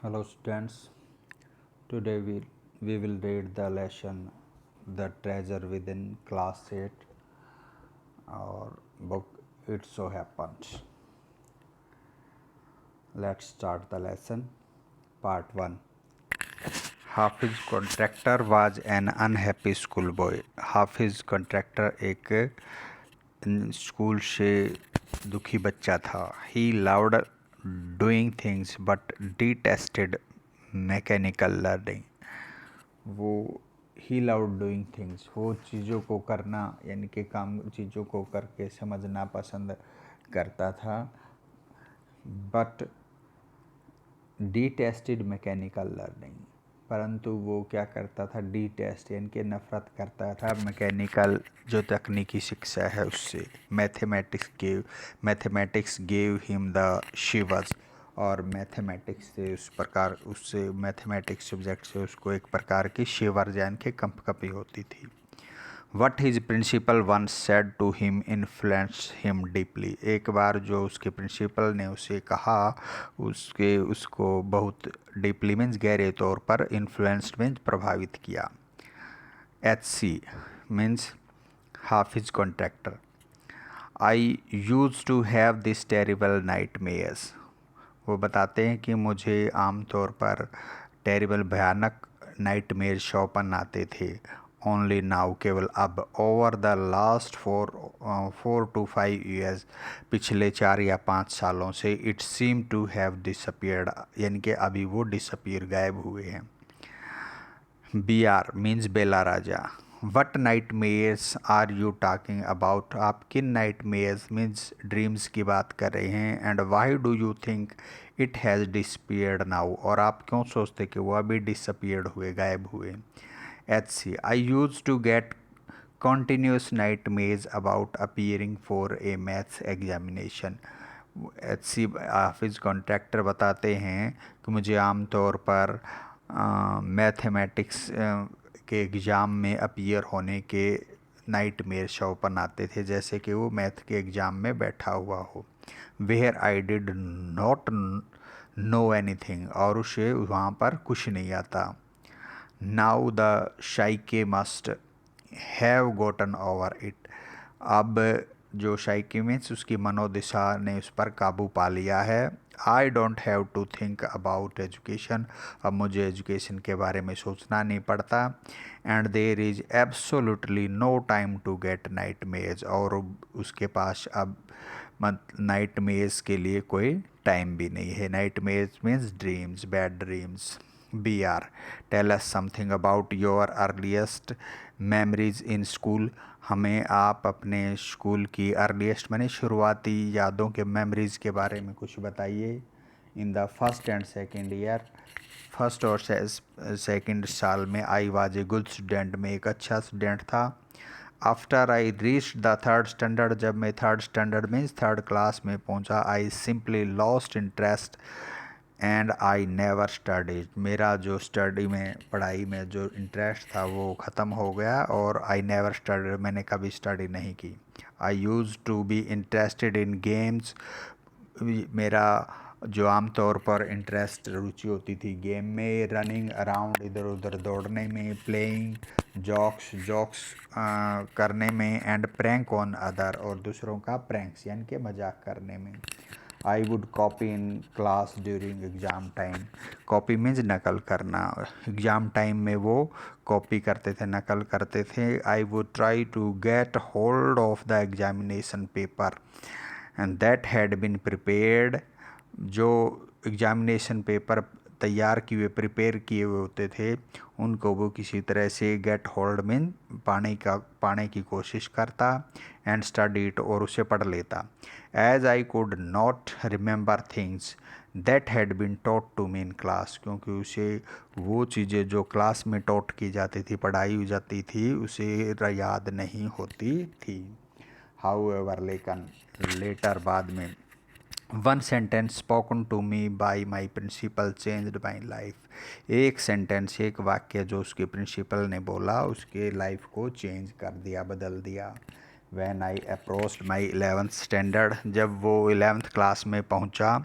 Hello students, today we will read the lesson The Treasure Within Class 8 or book It So Happens. Let's start the lesson. Part 1. Hafiz contractor was an unhappy school boy. Hafiz contractor एक school से दुखी बच्चा था। He loved doing things but detested mechanical learning. वो he loved doing things, वो चीज़ों को करना यानी कि काम चीज़ों को करके समझना पसंद करता था, बट डिटेस्टेड मैकेनिकल लर्निंग, परंतु वो क्या करता था, डिटेस्ट यानी कि नफ़रत करता था मैकेनिकल जो तकनीकी शिक्षा है उससे। मैथमेटिक्स गेव हिम द शिवर्स, और मैथमेटिक्स से उससे मैथमेटिक्स सब्जेक्ट से उसको एक प्रकार की शिवर यानी कि कंपकपी होती थी। What his principal one said to him influence him deeply. एक बार जो उसके प्रिंसिपल ने उसे कहा उसको बहुत डीपली मीन्स गहरे तौर पर, इन्फ्लुएंस्ड मीन्स प्रभावित किया। HC means Hafiz Contractor. I use to have this terrible nightmares. वो बताते हैं कि मुझे आमतौर पर टेरिबल भयानक नाइट मेयर शौपन आते थे। ओनली नाउ केवल अब, over the last 4 to 5 years, पिछले 4 या 5 सालों से, it seem to have disappeared यानी कि अभी वो डिसअपियर गायब हुए हैं। BR means Bela Raja. What nightmares are you talking about. आप किन नाइट मेयर्स मीन्स ड्रीम्स की बात कर रहे हैं। And Y do you think it has disappeared now, और आप क्यों सोचते कि वो अभी डिसअपियर्ड हुए, गायब हुए। HC I use to get continuous nightmares about appearing for a maths examination। HC Hafiz Contractor बताते हैं कि मुझे आमतौर पर मैथमेटिक्स के एग्ज़ाम में अपीयर होने के नाइटमेयर शौपन आते थे, जैसे कि वो मैथ के एग्ज़ाम में बैठा हुआ हो। Where I did not know anything, और उसे वहाँ पर कुछ नहीं आता। Now the psyche must have gotten over it. अब जो शाइकी मीन्स उसकी मनोदिशा ने उस पर काबू पा लिया है। I don't have to think about education. अब मुझे एजुकेशन के बारे में सोचना नहीं पड़ता। And there is absolutely no time to get nightmares, और उसके पास अब नाइट मेयर्स के लिए कोई टाइम भी नहीं है। Nightmares means dreams, bad dreams. BR tell us something about your earliest memories in school. हमें आप अपने स्कूल की अर्लीस्ट माने शुरुआती यादों के मेमोरीज के बारे में कुछ बताइए। In the first and second year, first और सेकेंड साल में I was a good student, में एक अच्छा स्टूडेंट था। After I reach the third standard, जब मैं third standard means third class में पहुंचा, I simply lost interest and I never studies. मेरा जो स्टडी में, पढ़ाई में जो इंटरेस्ट था वो ख़त्म हो गया, और आई नेवर स्टडी, मैंने कभी स्टडी नहीं की। I use to be interested in games. मेरा जो आमतौर पर इंटरेस्ट, रुचि होती थी गेम में, रनिंग अराउंड, इधर उधर दौड़ने में, प्लेइंग जोक्स करने में, एंड प्रैंक ऑन अदर, और दूसरों का प्रैंक्स यानी कि मजाक करने में। I would copy in class during exam time. Copy means नकल करना। एग्ज़ाम टाइम में वो कॉपी करते थे, नकल करते थे। I would try to get hold of the examination paper and that had been prepared. जो एग्जामिनेशन पेपर तैयार किए हुए, प्रिपेयर किए हुए होते थे, उनको वो किसी तरह से गेट होल्ड में पाने की कोशिश करता, एंड स्टडी इट, और उसे पढ़ लेता। As I could not remember things that had been taught to me in class, क्योंकि उसे वो चीज़ें जो क्लास में टॉट की जाती थी, पढ़ाई हो जाती थी, उसे याद नहीं होती थी। हाउ एवर लेकिन लेटर, बाद में, one sentence spoken to me by my principal changed my life. एक सेंटेंस, एक वाक्य जो उसके प्रिंसिपल ने बोला, उसके लाइफ को चेंज कर दिया, बदल दिया। When I approached my 11th standard, जब वो 11th क्लास में पहुंचा,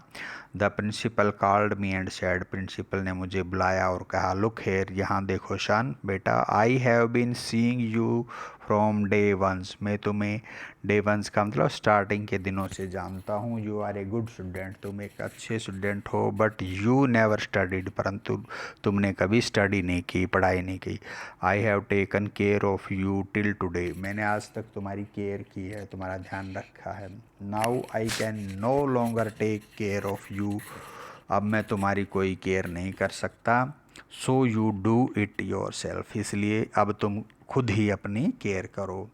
the principal called me and said, principal ने मुझे बुलाया और कहा, लुक हेयर, यहाँ देखो शन बेटा, I have been seeing you from day one, मैं तुम्हें डे वंस का मतलब स्टार्टिंग के दिनों से जानता हूँ। You are a good student, तुम एक अच्छे स्टूडेंट हो, बट यू नेवर स्टडीड, परंतु तुमने कभी स्टडी नहीं की, पढ़ाई नहीं की। I have taken care of you till today, मैंने आज तक तुम्हारी केयर की है, तुम्हारा ध्यान रखा है। Now I can no longer take care of you, अब मैं तुम्हारी कोई केयर नहीं कर सकता। So you do it yourself, इसलिए अब तुम खुद ही अपनी केयर करो।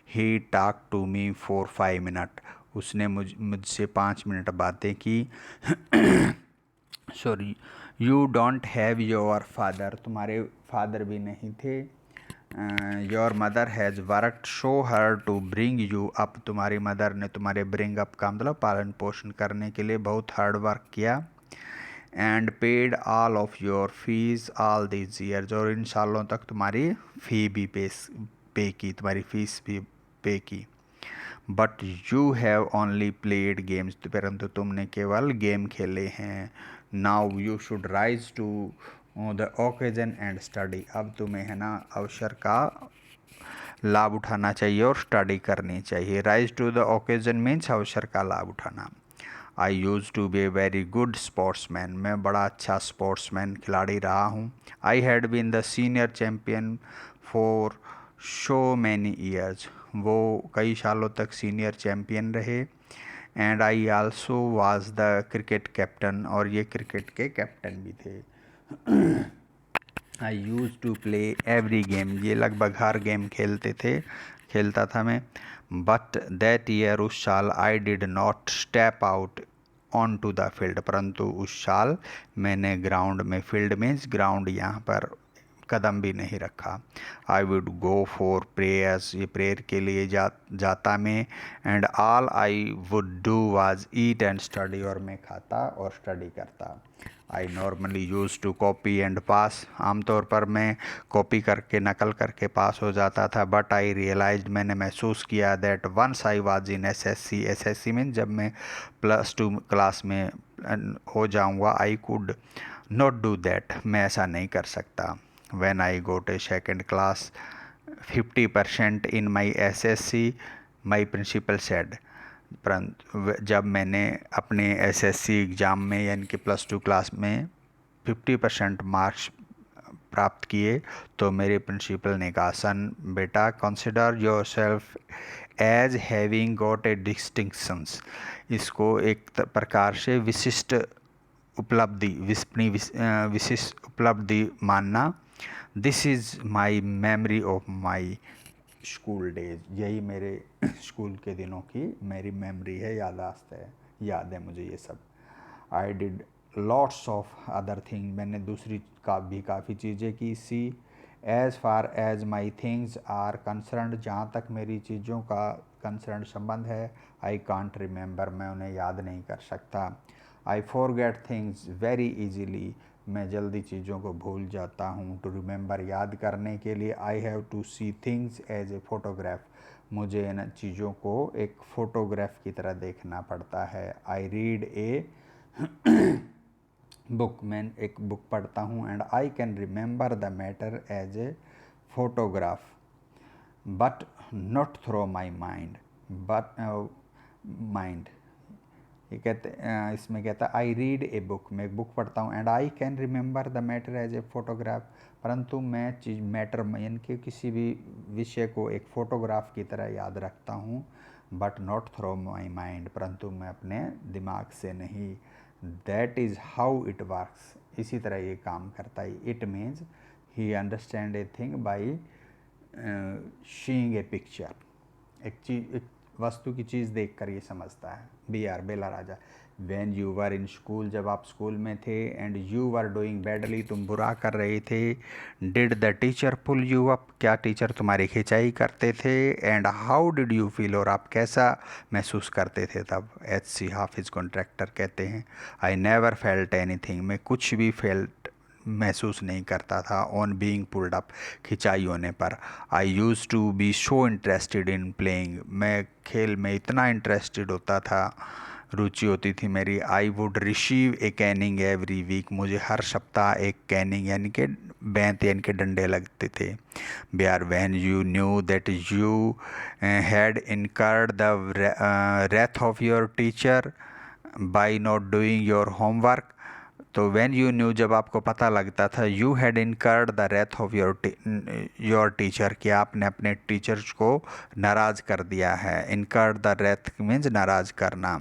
He talk to me for 5 minute, उसने मुझसे 5 मिनट बातें की। Sorry, you don't have your father, तुम्हारे फादर भी नहीं थे। Your mother has worked so hard to bring you up, तुम्हारी मदर ने तुम्हारे ब्रिंग अप का मतलब पालन पोषण करने के लिए बहुत हार्ड वर्क किया। And paid all of your fees all these years, और इन सालों तक तुम्हारी फ़ी भी पे की, तुम्हारी फ़ीस भी पे की। But you have only played games, परंतु तुमने केवल गेम खेले हैं। Now you should rise to the occasion and study, अब तुम्हें है ना अवसर का लाभ उठाना चाहिए और स्टडी करनी चाहिए। Rise to the occasion means अवसर का लाभ उठाना। I use to be a very good sportsman, मैं बड़ा अच्छा स्पोर्ट्समैन खिलाड़ी रहा हूँ। I had been the senior champion for so many years, वो कई सालों तक सीनियर चैम्पियन रहे। And I also was the cricket captain, और ये क्रिकेट के कैप्टन भी थे। I use to play every game, ये लगभग हर गेम खेलता था मैं। बट दैट ईयर, उस साल, I did not step out on to the field, परंतु उस साल मैंने ग्राउंड में, फील्ड मीन्स ग्राउंड, यहाँ पर कदम भी नहीं रखा। I would go for prayers, ये प्रेयर के लिए जाता मैं। And all I would do was eat and study, और मैं खाता और स्टडी करता। I normally use to copy and pass, आमतौर पर मैं कॉपी करके नकल करके पास हो जाता था। बट आई रियलाइज, मैंने महसूस किया, that once I was in SSC, SSC में जब मैं +2 क्लास में हो जाऊंगा, I could not do that, मैं ऐसा नहीं कर सकता। When I got a second class 50% in my SSC, my principal said, परंतु जब मैंने अपने एसएससी एग्ज़ाम में यानी कि +2 क्लास में 50% मार्क्स प्राप्त किए, तो मेरे प्रिंसिपल ने कहा, सन बेटा, consider yourself as having got a distinctions, इसको एक प्रकार से विशिष्ट उपलब्धि, विशिष्ट उपलब्धि मानना। This is my memory of my school days, यही मेरे स्कूल के दिनों की मेरी मेमोरी है, यादाश्त है, याद है मुझे ये सब। I did lots of other thing, मैंने दूसरी काफ़ी चीज़ें की। See as far as my things are concerned, जहाँ तक मेरी चीज़ों का कंसर्न संबंध है, आई कांट रिमेंबर, मैं उन्हें याद नहीं कर सकता। I forget things very easily, मैं जल्दी चीज़ों को भूल जाता हूँ। टू रिमेंबर, याद करने के लिए, I have to see things as a photograph, मुझे इन चीज़ों को एक फ़ोटोग्राफ की तरह देखना पड़ता है। आई रीड ए बुक, मैं एक बुक पढ़ता हूँ। And I can remember the matter as a photograph, but not through my mind, but mind, ये इसमें कहता है आई रीड ए बुक, मैं एक बुक पढ़ता हूँ। And I can remember the matter as a photograph, परंतु मैं चीज़ मैटर यानी कि किसी भी विषय को एक फ़ोटोग्राफ की तरह याद रखता हूँ। But not through my mind, परंतु मैं अपने दिमाग से नहीं। That is how it works, इसी तरह ये काम करता है। It means he understand a thing by seeing a picture, एक वस्तु की चीज़ देखकर ये समझता है। BR Bela Raja. When you were in school, जब आप स्कूल में थे। And you were doing badly, तुम बुरा कर रहे थे। Did the teacher pull you up, क्या टीचर तुम्हारी खिंचाई करते थे। And how did you feel, और आप कैसा महसूस करते थे तब। HC हाफिज़ कॉन्ट्रैक्टर कहते हैं, आई नेवर फेल्ट एनीथिंग, मैं कुछ भी फेल्ट महसूस नहीं करता था। ऑन बीइंग पुल्ड अप, खिंचाई होने पर। I use to be so interested in playing, मैं खेल में इतना इंटरेस्टेड होता था। रुचि होती थी मेरी। I would receive a caning every week, मुझे हर सप्ताह एक कैनिंग यानी कि बैंत यानी कि डंडे लगते थे। Bihar when you knew that you had incurred the wrath of your teacher by not doing your homework. तो व्हेन यू न्यू, जब आपको पता लगता था, you had incurred the wrath of your teacher, कि आपने अपने टीचर्स को नाराज़ कर दिया है। इनकर्ड द wrath मीन्स नाराज़ करना।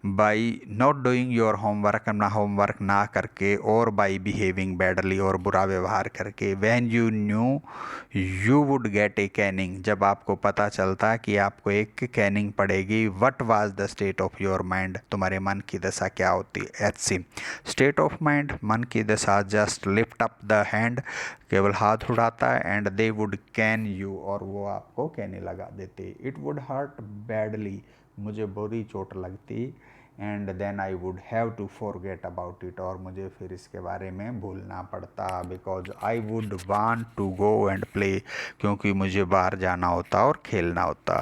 By not doing your homework, अपना होमवर्क ना करके, और बाई बिहेविंग बैडली, और बुरा व्यवहार करके। When you new you would get A Canning, जब आपको पता चलता कि आपको एक कैनिंग पड़ेगी। What was the state of your mind, तुम्हारे मन की दशा क्या होती। HC स्टेट ऑफ माइंड, मन की दशा, just lift up the hand, केवल हाथ उड़ाता है। And they would can you, और वो आपको कहने लगा देते। इट वुड हर्ट बैडली, मुझे बुरी चोट लगती। And then I would have to forget about it, और मुझे फिर इसके बारे में भूलना पड़ता। Because I would want to go and play, क्योंकि मुझे बाहर जाना होता और खेलना होता।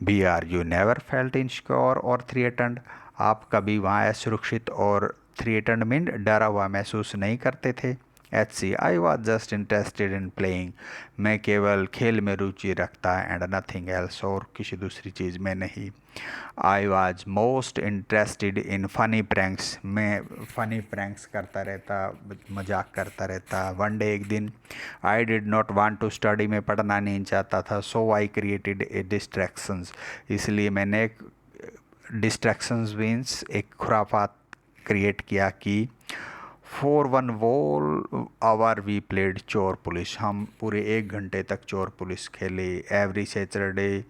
BR you never felt insecure और थ्रेटन्ड, आप कभी वहाँ असुरक्षित और थ्रेटन्ड मीन डरा हुआ महसूस नहीं करते थे। HC I was just interested in playing, मैं केवल खेल में रुचि रखता एंड नथिंग एल्स, और किसी दूसरी चीज़ में नहीं। I was most interested in funny pranks, मैं फ़नी प्रैंक्स करता रहता, मजाक करता रहता। वन डे, एक दिन, I did not want to study, मैं पढ़ना नहीं चाहता था। सो आई क्रिएटेड ए डिस्ट्रैक्शंस, इसलिए मैंने एक डिस्ट्रैक्शंस मीन्स एक खुराफात क्रिएट किया कि for one whole hour we played चोर पुलिस, हम पूरे 1 घंटे तक चोर पुलिस खेले। Every Saturday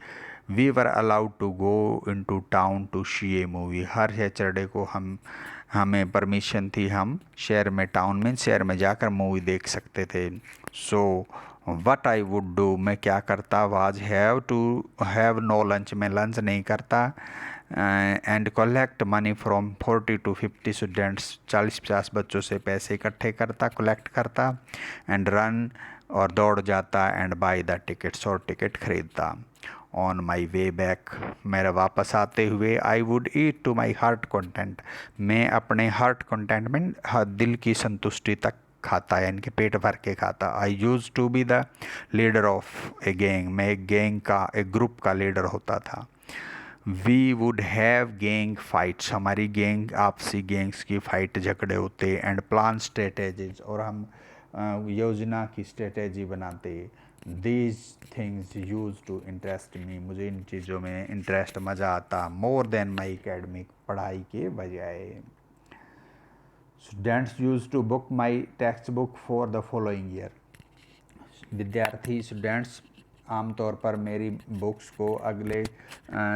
we were allowed to go into town to see a movie, हर सैटरडे को हमें परमिशन थी, हम शहर में, टाउन में, शहर में जाकर मूवी देख सकते थे। So what I would do, मैं क्या करता, was have to have no lunch, मैं लंच नहीं करता। And collect money from 40 to 50 students, 40-50 बच्चों से पैसे इकट्ठे करता, कलेक्ट करता। एंड रन, और दौड़ जाता। एंड बाय द टिकट्स, और टिकट खरीदता। ऑन माई वे बैक, मेरा वापस आते हुए, I would eat to my heart content, मैं अपने हार्ट कंटेंट में दिल की संतुष्टि तक खाता, यानी कि पेट भर के खाता। I use to be the leader of a gang, मैं एक गैंग का, एक ग्रुप का लीडर होता था। We would have gang fights, हमारी गैंग, आपसी गैंग्स की फाइट, झगड़े होते। एंड प्लान स्ट्रेटेजीज, और हम योजना की स्ट्रेटेजी बनाते। These things use to interest me, मुझे इन चीज़ों में इंटरेस्ट, मज़ा आता। मोर देन माई एकेडमिक, पढ़ाई के बजाय। Students use to book my text book for the following year, विद्यार्थी स्टूडेंट्स आमतौर पर मेरी बुक्स को अगले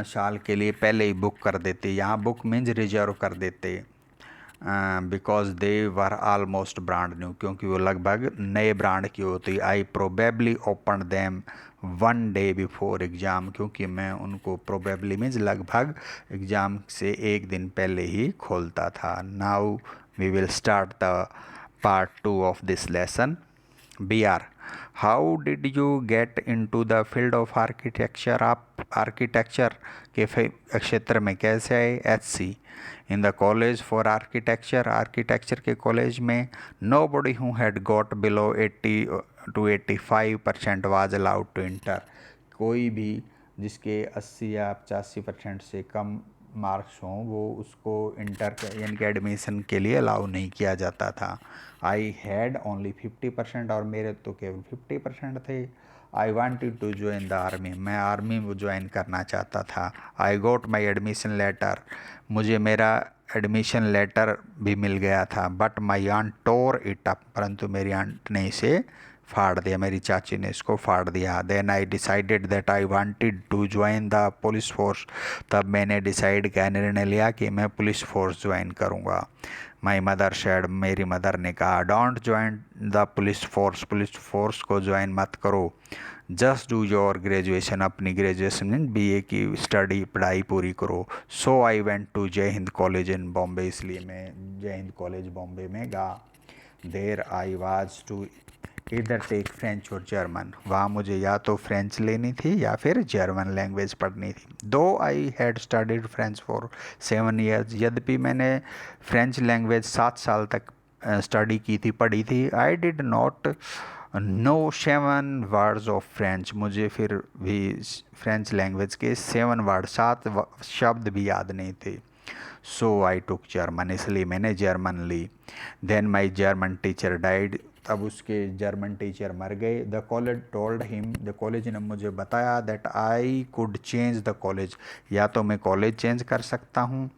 साल के लिए पहले ही बुक कर देते। यहाँ बुक मीन्स रिजर्व कर देते। Because they were almost brand new, क्योंकि वो लगभग नए ब्रांड की होती। I probably open them 1 day before exam, क्योंकि मैं उनको प्रोबेबली मीन्स लगभग एग्ज़ाम से 1 दिन पहले ही खोलता था। Now we will start the part 2 of this lesson. BR how did you get into the field of architecture, आप आर्किटेक्चर के क्षेत्र में कैसे आए। HC in the college for architecture, architecture के कॉलेज में। Nobody who had got below 80 to 85% was allowed to enter, कोई भी जिसके 80 या 85% से कम मार्क्स हों, वो उसको इंटर यानी कि एडमिशन के लिए अलाउ नहीं किया जाता था। आई हैड ओनली 50%, और मेरे तो केवल 50% थे। I wanted to join the army, मैं आर्मी में ज्वाइन करना चाहता था। I got my admission letter, मुझे मेरा एडमिशन लेटर भी मिल गया था। But my aunt tore it up, परंतु मेरी आंट ने इसे फाड़ दिया, मेरी चाची ने इसको फाड़ दिया। Then I decided that I wanted to join the police force, तब मैंने डिसाइड किया, निर्णय लिया कि मैं पुलिस फोर्स ज्वाइन करूँगा। माई मदर शेड, मेरी मदर ने कहा, don't join the police force को ज्वाइन मत करो। जस्ट डू योर ग्रेजुएशन, अपनी ग्रेजुएशन BA की स्टडी, पढ़ाई पूरी करो। सो I went to Jai Hind college in Bombay, इसलिए मैं जय हिंद कॉलेज बॉम्बे में गया। देर आई वाज टू इधर टेक फ्रेंच और जर्मन, वहाँ मुझे या तो फ्रेंच लेनी थी या फिर जर्मन लैंग्वेज पढ़नी थी। दो I had studied French for 7 years, यद्यपि मैंने फ्रेंच लैंग्वेज 7 साल तक स्टडी की थी, पढ़ी थी। आई did not no 7 words of French, मुझे फिर भी फ्रेंच लैंग्वेज के 7 वर्ड, 7 शब्द भी याद नहीं थे। सो आई टुक जर्मन, इसलिए मैंने जर्मन ली। देन माई जर्मन टीचर डाइड, तब उसके जर्मन टीचर मर गए। The college told him, the college ने मुझे बताया that I could change the college, या तो मैं कॉलेज चेंज कर सकता हूँ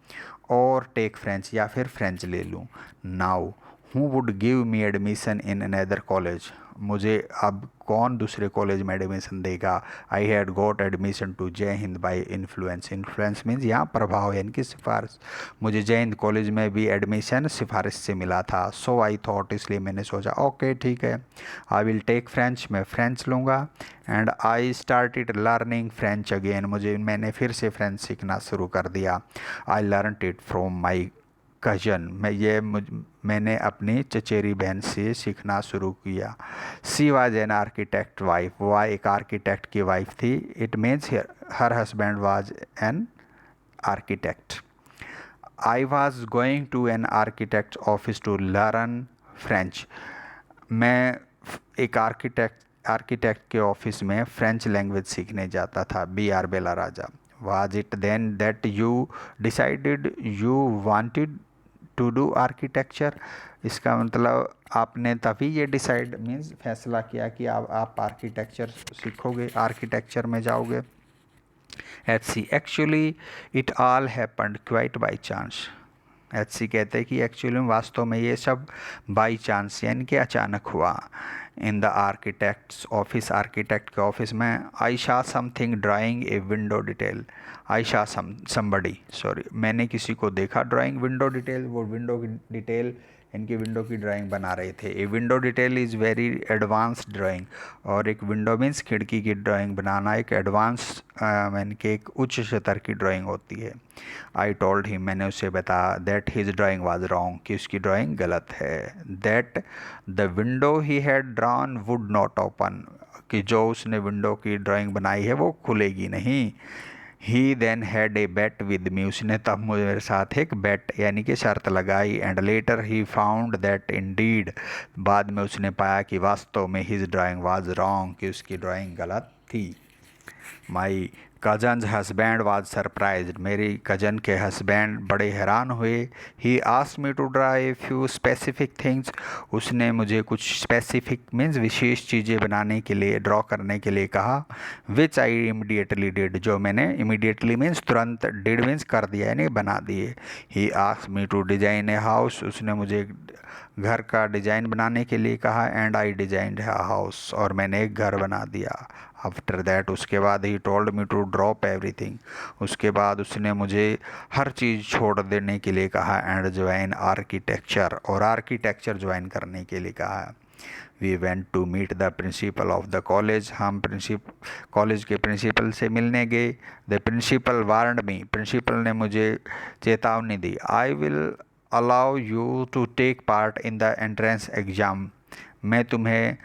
और टेक फ्रेंच, या फिर फ्रेंच ले लूँ। Now who would give me admission in another college, मुझे अब कौन दूसरे कॉलेज में एडमिशन देगा। I had got admission to Jai Hind by influence, influence means यहाँ प्रभाव यानी कि सिफारिश, मुझे जय हिंद कॉलेज में भी एडमिशन सिफारिश से मिला था। सो आई थॉट, इसलिए मैंने सोचा ओके ठीक है, आई विल टेक फ्रेंच, मैं फ्रेंच लूँगा। And I started learning French again, मैंने फिर से फ्रेंच सीखना शुरू कर दिया। I learn it from my cousin, मैंने अपनी चचेरी बहन से सीखना शुरू किया। She was an architect wife, वह एक आर्किटेक्ट की वाइफ थी। It means her husband was an architect. I was going to an architect office to learn French, मैं एक आर्किटेक्ट के ऑफिस में फ्रेंच लैंग्वेज सीखने जाता था। B R Bela Raja. Was it then that you decided you wanted to do architecture, इसका मतलब आपने तभी ये डिसाइड मीन्स फैसला किया कि आप आर्किटेक्चर सीखोगे, आर्किटेक्चर में जाओगे। HC actually it all happened quite by chance, HC कहते हैं कि एक्चुअली में वास्तव में ये सब बाई चांस यानी कि अचानक हुआ। In the architect's office, architect के ऑफिस में, I saw something drawing a window detail, I saw somebody sorry, मैंने किसी को देखा ड्राइंग विंडो डिटेल, वो विंडो की डिटेल इनकी विंडो की ड्राइंग बना रहे थे। A window detail is very advance drawing, और एक विंडो मीन्स खिड़की की ड्राइंग बनाना एक एडवांस यानी कि एक उच्च स्तर की ड्राइंग होती है। आई टोल्ड हिम, मैंने उसे बताया that his drawing was wrong, कि उसकी ड्राइंग गलत है। That the window he had drawn would not open, कि जो उसने विंडो की ड्राइंग बनाई है वो खुलेगी नहीं। He then had a bet with me, उसने तब मेरे साथ एक बेट यानी कि शर्त लगाई। And later he found that Indeed, बाद में उसने पाया कि वास्तव में हिज ड्राइंग वाज रॉन्ग, कि उसकी ड्राइंग गलत थी। My cousin's husband was surprised, मेरी कजन के हस्बैंड बड़े हैरान हुए। He asked me to draw a few specific things, उसने मुझे कुछ स्पेसिफिक मीन्स विशेष चीज़ें बनाने के लिए, ड्रॉ करने के लिए कहा। विच आई इमीडिएटली डिड, जो मैंने इमीडिएटली मीन्स तुरंत, डिड मीन्स कर दिया यानी बना दिए। He asked me to design a house, उसने मुझे घर का डिज़ाइन बनाने के लिए कहा। And I designed a house, और मैंने एक घर बना दिया। आफ्टर दैट, उसके बाद he told me to drop everything, उसके बाद उसने मुझे हर चीज़ छोड़ देने के लिए कहा। एंड ज्वाइन आर्किटेक्चर, और आर्किटेक्चर ज्वाइन करने के लिए कहा। We went to meet the principal of the college, हम कॉलेज के प्रिंसिपल से मिलने गए। The principal warned me, principal ने मुझे चेतावनी दी। I will allow you to take part in the entrance exam, मैं तुम्हें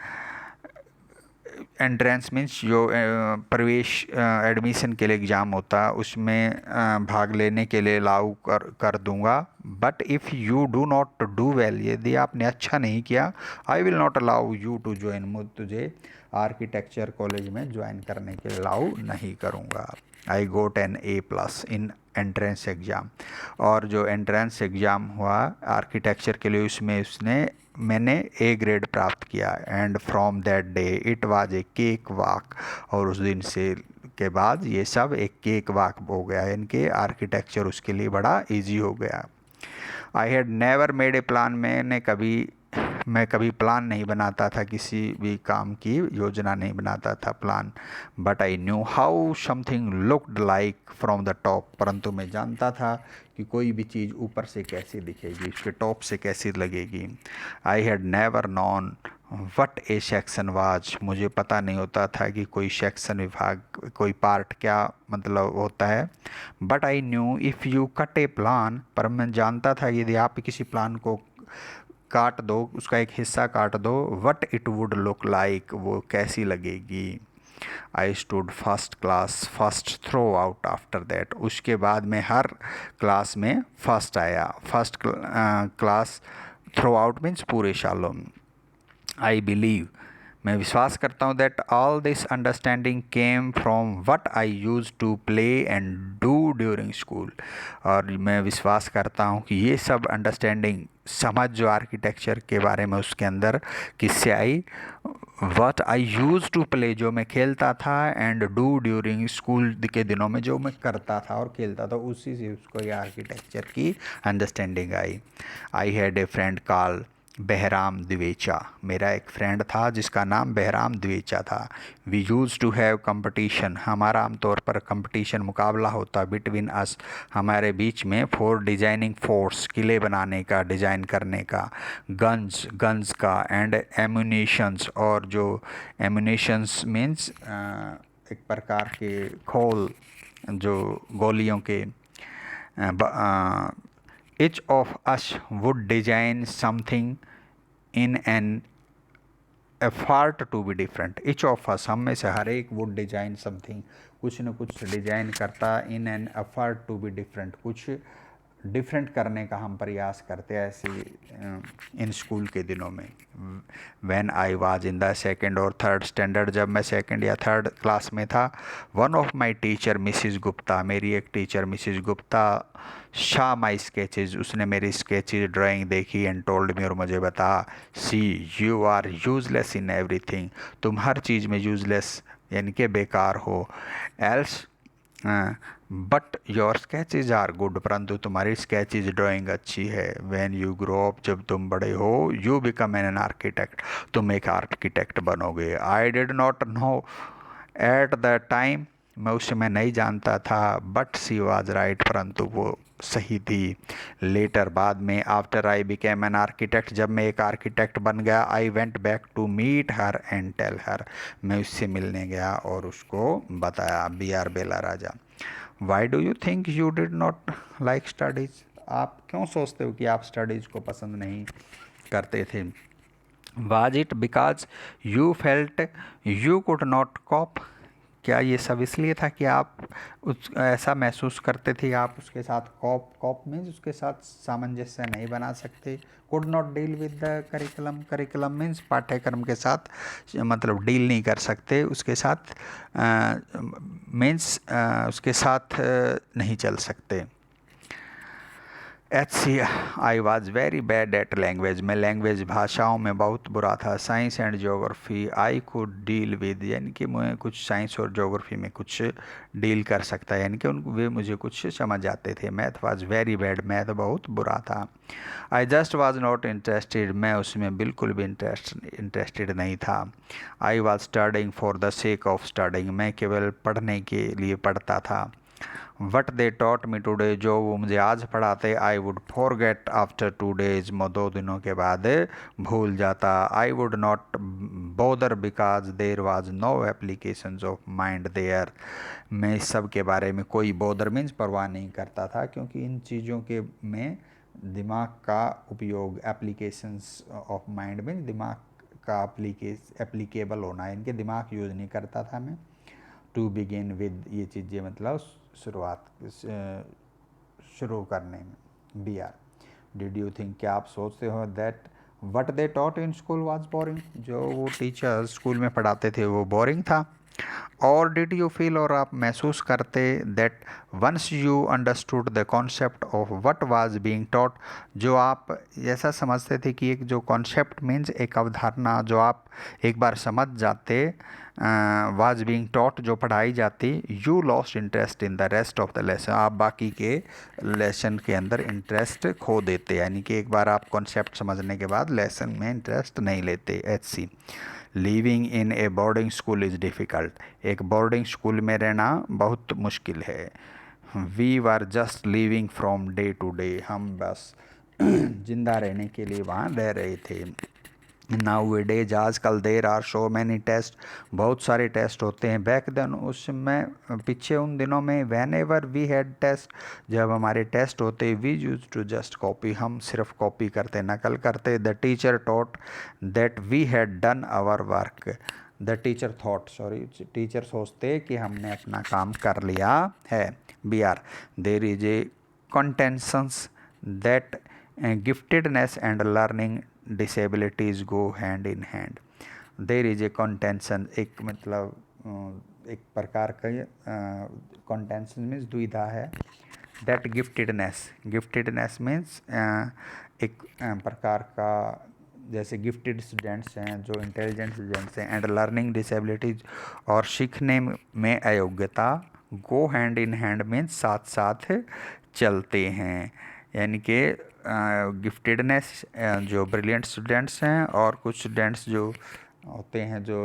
एंट्रेंस मीन्स जो प्रवेश एडमिशन के लिए एग्ज़ाम होता है उसमें भाग लेने के लिए अलाउ कर दूंगा। But if you do not do well, यदि आपने अच्छा नहीं किया, I will not allow you to join, मैं तुझे आर्किटेक्चर कॉलेज में ज्वाइन करने के लिए अलाउ नहीं करूँगा। I got an A+ in entrance exam, और जो एंट्रेंस एग्ज़ाम हुआ आर्किटेक्चर के लिए उसमें मैंने A ग्रेड प्राप्त किया। And from that day it was a cake walk, और उस दिन से के बाद ये सब एक केक वॉक हो गया, इनके आर्किटेक्चर उसके लिए बड़ा इजी हो गया। I had never made a plan, मैं कभी प्लान नहीं बनाता था, किसी भी काम की योजना नहीं बनाता था, plan. But I knew how something looked like from the top, परंतु मैं जानता था कि कोई भी चीज़ ऊपर से कैसी दिखेगी, उसके टॉप से कैसी लगेगी। I had never non what A section was, मुझे पता नहीं होता था कि कोई सेक्शन, विभाग, कोई पार्ट क्या मतलब होता है। But I knew if you cut A plan, पर मैं जानता था यदि आप किसी प्लान को काट दो, उसका एक हिस्सा काट दो, what it would look like, वो कैसी लगेगी। I stood first class first throughout after that, उसके बाद में हर क्लास में फर्स्ट आया। First class throughout means पूरे सालों में। आई बिलीव, मैं विश्वास करता हूँ, that all this understanding came from what I use to play and do during school. और मैं विश्वास करता हूँ कि ये सब अंडरस्टैंडिंग, समझ जो आर्किटेक्चर के बारे में उसके अंदर किससे आई, what I use to play, जो मैं खेलता था, एंड डू ड्यूरिंग स्कूल के दिनों में जो मैं करता था और खेलता था, उसी से उसको ये आर्किटेक्चर की अंडरस्टैंडिंग आई। I had a friend call Bahram Dwivecha, मेरा एक फ्रेंड था जिसका नाम बहराम द्विवेचा था। We use to have competition, हमारा आमतौर पर कंपटीशन मुकाबला होता बिटवीन अस, हमारे बीच में, फॉर डिजाइनिंग फोर्ट्स, किले बनाने का, डिज़ाइन करने का, गन्स का, एंड एम्यूनिशंस, और जो एम्यूनिशंस मीन्स एक प्रकार के खोल, जो गोलियों के, each of us would design something in an effort to be different। each of us, हम में से हर एक, would design something, कुछ न कुछ डिजाइन करता, in an effort to be different, कुछ डिफरेंट करने का हम प्रयास करते हैं ऐसे इन स्कूल के दिनों में। When I was in the second और थर्ड स्टैंडर्ड, जब मैं सेकेंड या थर्ड क्लास में था, one of my teacher Mrs Gupta, मेरी एक टीचर Mrs Gupta, saw my sketches, उसने मेरी स्केचेज ड्राइंग देखी, एंड टोल्ड मी, और मुझे बता, see you are useless in everything, तुम हर चीज़ में यूजलेस यानी कि बेकार हो, else but your sketches are good, परंतु तुम्हारी स्केचेज ड्राइंग अच्छी है। व्हेन यू ग्रो अप, जब तुम बड़े हो, यू बिकम एन आर्किटेक्ट, तुम एक आर्किटेक्ट बनोगे। आई did not know at the time, मैं उस समय नहीं जानता था, बट सी वाज राइट, परंतु वो सही थी। लेटर, बाद में, after I became an architect, जब मैं एक आर्किटेक्ट बन गया, I went back to meet her and tell her, मैं उससे मिलने गया और उसको बताया। B R Bela Raja. Why do you think you did not like studies, आप क्यों सोचते हो कि आप स्टडीज़ को पसंद नहीं करते थे। Was it because you felt you could not cope, क्या ये सब इसलिए था कि आप उस ऐसा महसूस करते थे, आप उसके साथ कॉप मीन्स उसके साथ सामंजस्य नहीं बना सकते। Could not deal with the curriculum means पाठ्यक्रम के साथ मतलब डील नहीं कर सकते, उसके साथ मीन्स उसके साथ नहीं चल सकते। HC, I was very bad at language, मैं लैंग्वेज भाषाओं में बहुत बुरा था। Science and geography I could deal with, यानी कि मैं कुछ साइंस और जोग्राफी में कुछ डील कर सकता है, यानी कि उन वे मुझे कुछ समझ आते थे। Math was very bad, math बहुत बुरा था। I just was not interested, मैं उसमें बिल्कुल भी इंटरेस्टेड नहीं था। I was studying for the sake of studying, मैं केवल पढ़ने के लिए पढ़ता था। What they taught me today, जो वो मुझे आज पढ़ाते, I would forget after 2 days, मैं 2 दिनों के बाद भूल जाता। I would not bother because there was no applications of mind there, मैं इस सब के बारे में कोई बॉदर मीन्स परवाह नहीं करता था, क्योंकि इन चीज़ों के में दिमाग का उपयोग, एप्लीकेशंस ऑफ माइंड मीन्स दिमाग का एप्लीकेबल होना, इनके दिमाग यूज़ नहीं करता था मैं। टू बिगिन विद, ये चीज़ें मतलब शुरुआत शुरू करने में। B R, did you think, क्या आप सोचते हो, that what they taught in school was boring, जो वो टीचर स्कूल में पढ़ाते थे वो बोरिंग था। और डिड यू फील, और आप महसूस करते, that once you understood the concept of what was being taught, जो आप ऐसा समझते थे कि एक जो कॉन्सेप्ट मीन्स एक अवधारणा जो आप एक बार समझ जाते, वाज बीइंग टॉट जो पढ़ाई जाती, you lost interest in the rest of the lesson, आप बाकी के लेसन के अंदर इंटरेस्ट खो देते, यानी कि एक बार आप कॉन्सेप्ट समझने के बाद लेसन में इंटरेस्ट नहीं लेते। HC, living in a boarding school is difficult, एक बोर्डिंग स्कूल में रहना बहुत मुश्किल है। We were just living from day to day, हम बस जिंदा रहने के लिए वहाँ रह रहे थे। नाउअडेज आजकल there are so many test, बहुत सारे टेस्ट होते हैं। बैक देन उसमें पीछे उन दिनों में whenever we had test, जब हमारे टेस्ट होते we use to just copy, हम सिर्फ कॉपी करते नकल करते। The teacher taught that we had done our work, the teacher thought, sorry teacher सोचते कि हमने अपना काम कर लिया है। B R there is a contentions that giftedness and learning disabilities go hand in hand. There is a contention, एक मतलब एक प्रकार का कंटेंशन मीन्स दुविधा है। दैट गिफ्टेडनेस मीन्स एक प्रकार का, जैसे गिफ्टेड स्टूडेंट्स हैं जो इंटेलिजेंट स्टूडेंट्स हैं, एंड लर्निंग डिसेबिलिटीज और सीखने में अयोग्यता, गो हैंड इन हैंड मीन्स साथ साथ चलते हैं। यानी कि गिफ्टेडनेस जो ब्रिलियंट स्टूडेंट्स हैं और कुछ स्टूडेंट्स जो होते हैं जो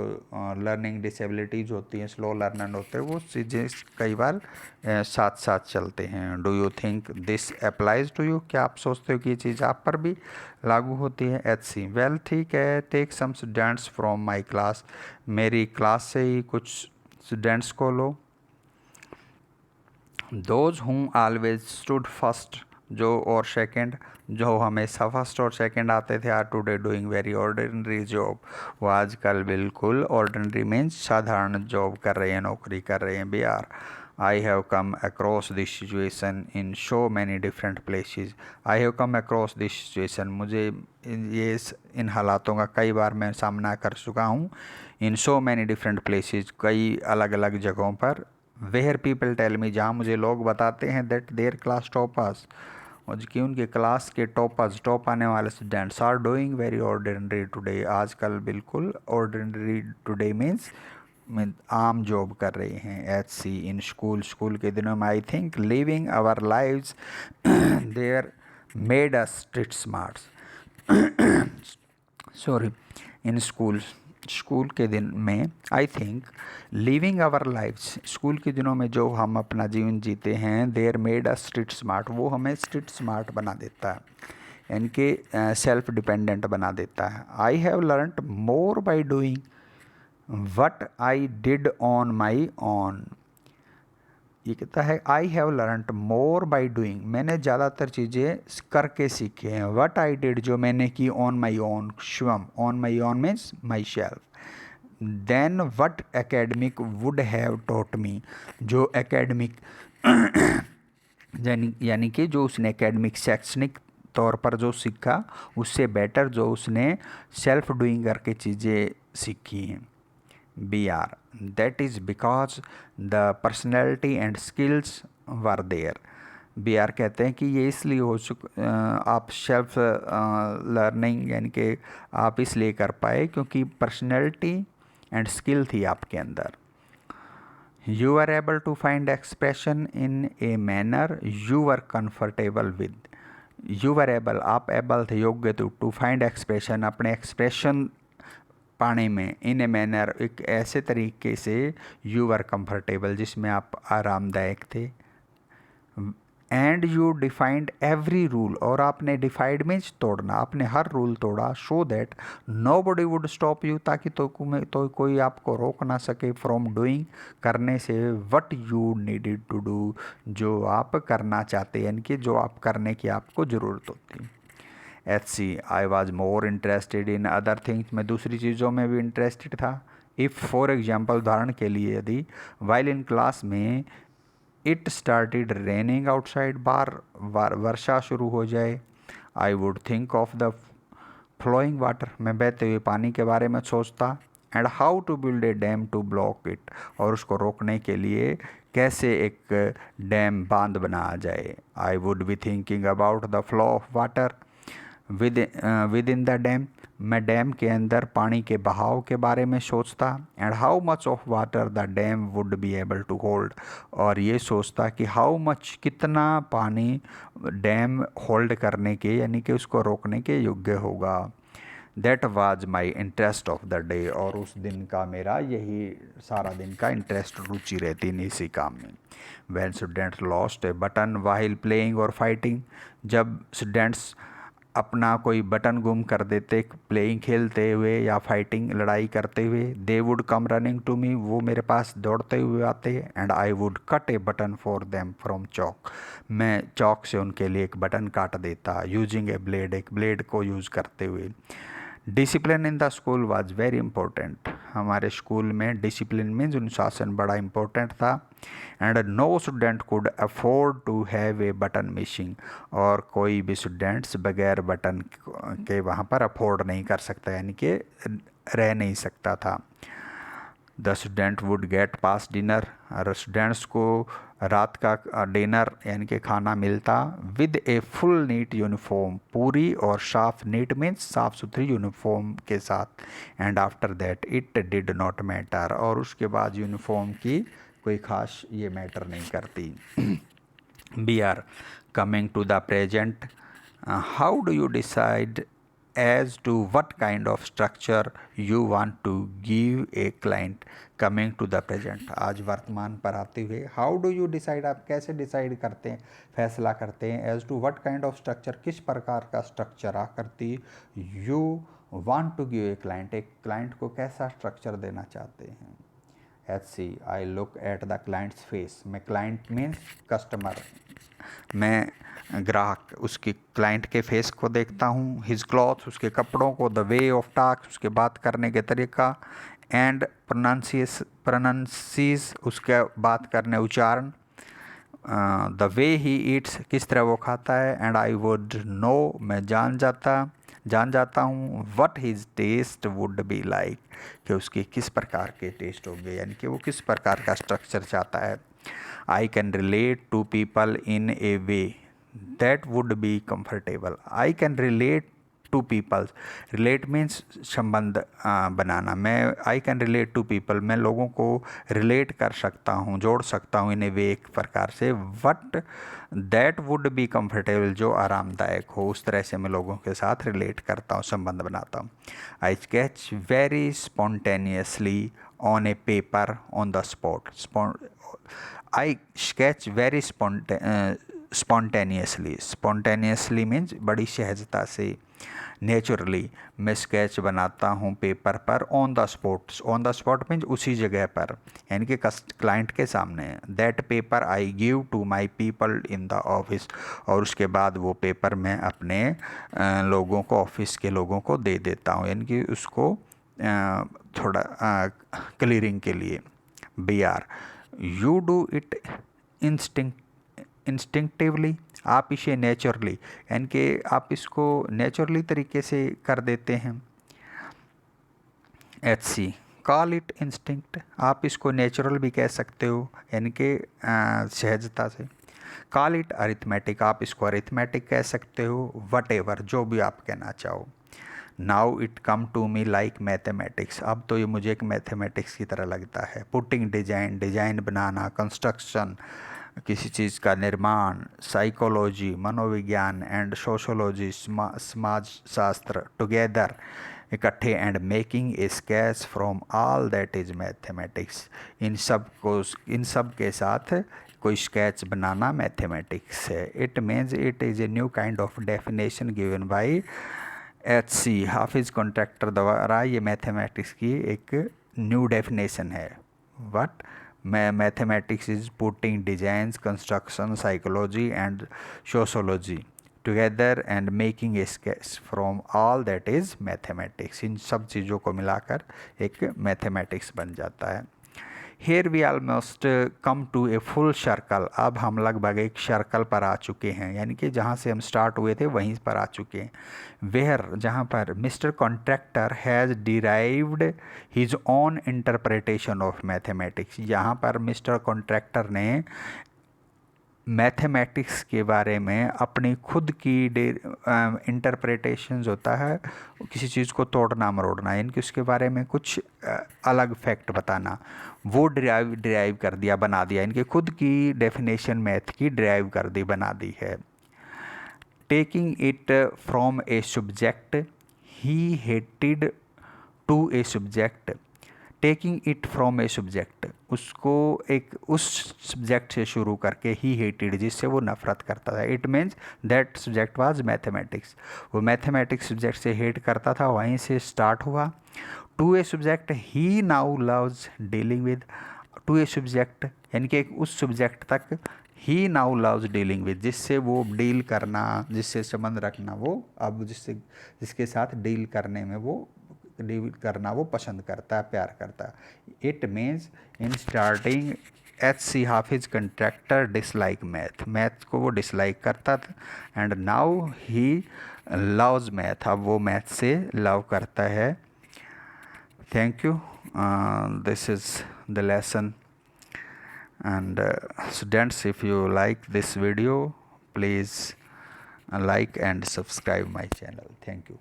लर्निंग डिसेबिलिटीज होती हैं, स्लो लर्नर होते हैं, वो चीज़ें कई बार साथ साथ चलते हैं। Do you think this applies to you, क्या आप सोचते हो कि ये चीज़ आप पर भी लागू होती है। एच सी वेल ठीक है, take some students from my class, मेरी क्लास से ही कुछ स्टूडेंट्स को लो। Those who always stood first, जो और सेकंड, जो हमेशा फर्स्ट और सेकंड आते थे, are today doing very ordinary job, वो आजकल बिल्कुल ऑर्डिनरी मीन्स साधारण जॉब कर रहे हैं, नौकरी कर रहे हैं। B R I have come across this situation in so many different places, I have come across this situation, मुझे इन हालातों का कई बार मैं सामना कर चुका हूँ। इन सो मैनी डिफरेंट प्लेसेस, कई अलग अलग जगहों पर। वेयर पीपल टेल मी, जहाँ मुझे लोग बताते हैं दैट देयर क्लास टॉपर्स, और कि उनके क्लास के टॉप आने वाले students are doing very ordinary today, आजकल बिल्कुल ऑर्डिनरी टुडे मीन्स आम जॉब कर रहे हैं। एच सी इन स्कूल के दिनों में I think living our lives there made us street smarts, sorry इन स्कूल के दिन में I think living our lifes, school के दिनों में जो हम अपना जीवन जीते हैं, there made a street smart, वो हमें स्ट्रीट स्मार्ट बना देता है, यानी कि सेल्फ डिपेंडेंट बना देता है। I have learned more by doing what I did on my own, ये कहता है I have learned more by doing, मैंने ज़्यादातर चीज़ें करके सीखे हैं। वट आई डिड, जो मैंने की, ऑन माई ओन, स्वयं, on my own means myself. Then what academic would have taught me, जो एकेडमिक यानी कि जो उसने एकेडमिक शैक्षणिक तौर पर जो सीखा, उससे बेटर जो उसने सेल्फ डूइंग करके चीज़ें सीखी हैं। B R that is because the personality and skills were there, B R कहते हैं कि ये इसलिए हो आप सेल्फ लर्निंग यानी कि आप इसलिए कर पाए क्योंकि पर्सनैलिटी एंड स्किल थी आपके अंदर। You are able to find expression in a manner you are comfortable with, you are able, आप एबल थे, योग्य थे, टू फाइंड एक्सप्रेशन, अपने एक्सप्रेशन पाने में, इन ए मैनर, एक ऐसे तरीके से, यू आर कंफर्टेबल, जिसमें आप आरामदायक थे। And you defined every rule, और आपने डिफाइंड मीन्स तोड़ना, आपने हर रूल तोड़ा। So that nobody would stop you, ताकि तो कोई आपको रोक ना सके, फ्रॉम डूइंग, करने से, what you needed to do, जो आप करना चाहते, यानी कि जो आप करने की आपको ज़रूरत होती। H C I was more interested in other things, मैं दूसरी चीज़ों में भी इंटरेस्टेड था। इफ़ फॉर एग्जाम्पल, उदाहरण के लिए, यदि वाइल इन क्लास में इट स्टार्टेड रेनिंग आउटसाइड, वर्षा शुरू हो जाए, I would think of the flowing water, मैं बहते हुए पानी के बारे में सोचता। And how to build a dam to block it, और उसको रोकने के लिए कैसे एक डैम, बांध बनाया जाए। I would be thinking about the flow of water within the dam, मैं डैम के अंदर पानी के बहाव के बारे में सोचता। And how much of water the dam would be able to hold, और ये सोचता कि हाउ मच, कितना पानी डैम होल्ड करने के, यानी कि उसको रोकने के योग्य होगा। That was my interest of the day, और उस दिन का मेरा यही सारा दिन का इंटरेस्ट, रुचि रहती नहीं इसी काम में। When students lost a button while playing और फाइटिंग, जब स्टूडेंट्स अपना कोई बटन गुम कर देते प्लेइंग खेलते हुए या फाइटिंग लड़ाई करते हुए। They would come running to me, वो मेरे पास दौड़ते हुए आते। And I would cut a button for them from chalk, मैं चौक से उनके लिए एक बटन काट देता यूजिंग ए ब्लेड, एक ब्लेड को यूज़ करते हुए। Discipline in the school was very important, हमारे स्कूल में डिसिप्लिन मीन्स अनुशासन बड़ा इंपॉर्टेंट था। And no student could afford to have a button missing, और कोई भी स्टूडेंट्स बगैर बटन के वहाँ पर अफोर्ड नहीं कर सकता, यानी कि रह नहीं सकता था। The student would get pass dinner, और स्टूडेंट्स को रात का डिनर यानी कि खाना मिलता with a full neat uniform, पूरी और साफ, नीट मीन्स साफ सुथरी यूनिफॉर्म के साथ। And after that it did not matter, और उसके बाद यूनिफॉर्म की कोई ख़ास ये मैटर नहीं करती। We are coming to the present, how do you decide as to what kind of structure you want to give a client। coming to the present, आज वर्तमान पर आते हुए, how do you decide, आप कैसे decide करते हैं, फैसला करते हैं। as to what kind of structure, किस प्रकार का स्ट्रक्चर आकृति you want to give a client, एक क्लाइंट को कैसा स्ट्रक्चर देना चाहते हैं। HC, I look at the client's face, मैं क्लाइंट मीन्स कस्टमर, मैं ग्राहक उसके क्लाइंट के फेस को देखता हूँ। हिज क्लॉथ, उसके कपड़ों को। द वे ऑफ टॉक, उसके बात करने के तरीका। एंड प्रोनाउंसिस, उसके बात करने उच्चारण। द वे ही ईट्स, किस तरह वो खाता है। एंड आई वुड नो, मैं जान जाता हूँ what his test would be like, कि उसके किस प्रकार के टेस्ट होंगे, यानी कि वो किस प्रकार का स्ट्रक्चर चाहता है। I can relate to people in a way that would be comfortable। I can relate to people, relate means संबंध बनाना। मैं I can relate to people, मैं लोगों को relate कर सकता हूँ, जोड़ सकता हूँ in a way, एक प्रकार से। What that would be comfortable, जो आरामदायक हो, उस तरह से मैं लोगों के साथ relate करता हूँ, संबंध बनाता हूँ। I sketch very spontaneously on a paper on the spot। I sketch very spontaneously, spontaneously means बड़ी सहजता से, नेचुरली मैं स्केच बनाता हूँ पेपर पर। On the spot, on the spot means उसी जगह पर, यानी कि क्लाइंट के सामने। That paper I give to my people in the office, और उसके बाद वो पेपर मैं अपने लोगों को, ऑफिस के लोगों को दे देता हूँ, यानी कि उसको थोड़ा क्लियरिंग के लिए। B R, you do it instinctively, आप इसे नेचुरली, यानी कि आप इसको नेचुरली तरीके से कर देते हैं। HC, कॉल इट इंस्टिंक्ट, आप इसको नेचुरल भी कह सकते हो, यानी कि सहजता से। कॉल इट अरिथमेटिक, आप इसको अरिथमेटिक कह सकते हो। वट एवर, जो भी आप कहना चाहो। Now it come to me like mathematics, अब तो ये मुझे एक मैथमेटिक्स की तरह लगता है। पुटिंग डिजाइन, डिजाइन बनाना। कंस्ट्रक्शन, किसी चीज़ का निर्माण। साइकोलॉजी, मनोविज्ञान। एंड सोशोलॉजी, समाज शास्त्र। टुगेदर, इकट्ठे। And making a sketch from all that is mathematics, इन सब के साथ कोई स्केच बनाना मैथमेटिक्स है। It means it is a new kind of definition given by HC, Hafiz Contractor द्वारा ये मैथमेटिक्स की एक न्यू डेफिनेशन है। What, mathematics is putting designs, construction, psychology and sociology together and making a sketch from all that is mathematics, इन सब चीज़ों को मिलाकर एक मैथमेटिक्स बन जाता है। Here we almost come to a full circle, अब हम लगभग एक सर्कल पर आ चुके हैं, यानी कि जहाँ से हम स्टार्ट हुए थे वहीं पर आ चुके हैं। वेयर, जहाँ पर mister contractor has derived his own interpretation of mathematics, यहाँ पर मिस्टर कॉन्ट्रैक्टर ने मैथमेटिक्स के बारे में अपनी खुद की इंटरप्रिटेशंस होता है, किसी चीज़ को तोड़ना मरोड़ना, यानी कि उसके बारे में कुछ अलग फैक्ट बताना, वो ड्राइव कर दिया, बना दिया, इनके खुद की डेफिनेशन मैथ की ड्राइव कर दी, बना दी है। Taking it from a subject he hated to a subject, taking it from a subject, उसको एक उस सब्जेक्ट से शुरू करके ही हेटेड, जिससे वो नफरत करता था। It means that subject was mathematics, वो मैथमेटिक्स सब्जेक्ट से हेट करता था, वहीं से स्टार्ट हुआ। To a subject he now loves dealing with, to a subject यानी कि एक उस सब्जेक्ट तक he now loves dealing with, जिससे वो डील करना, जिससे संबंध रखना, वो अब जिसके साथ डील करने में वो डील करना वो पसंद करता है, प्यार करता है। It means in starting H.C. Hafiz contractor dislike math, math को वो डिसलाइक करता था, and now he loves math, अब वो मैथ से लव करता है। Thank you. This is the lesson. And students, if you like this video, please like and subscribe my channel. Thank you.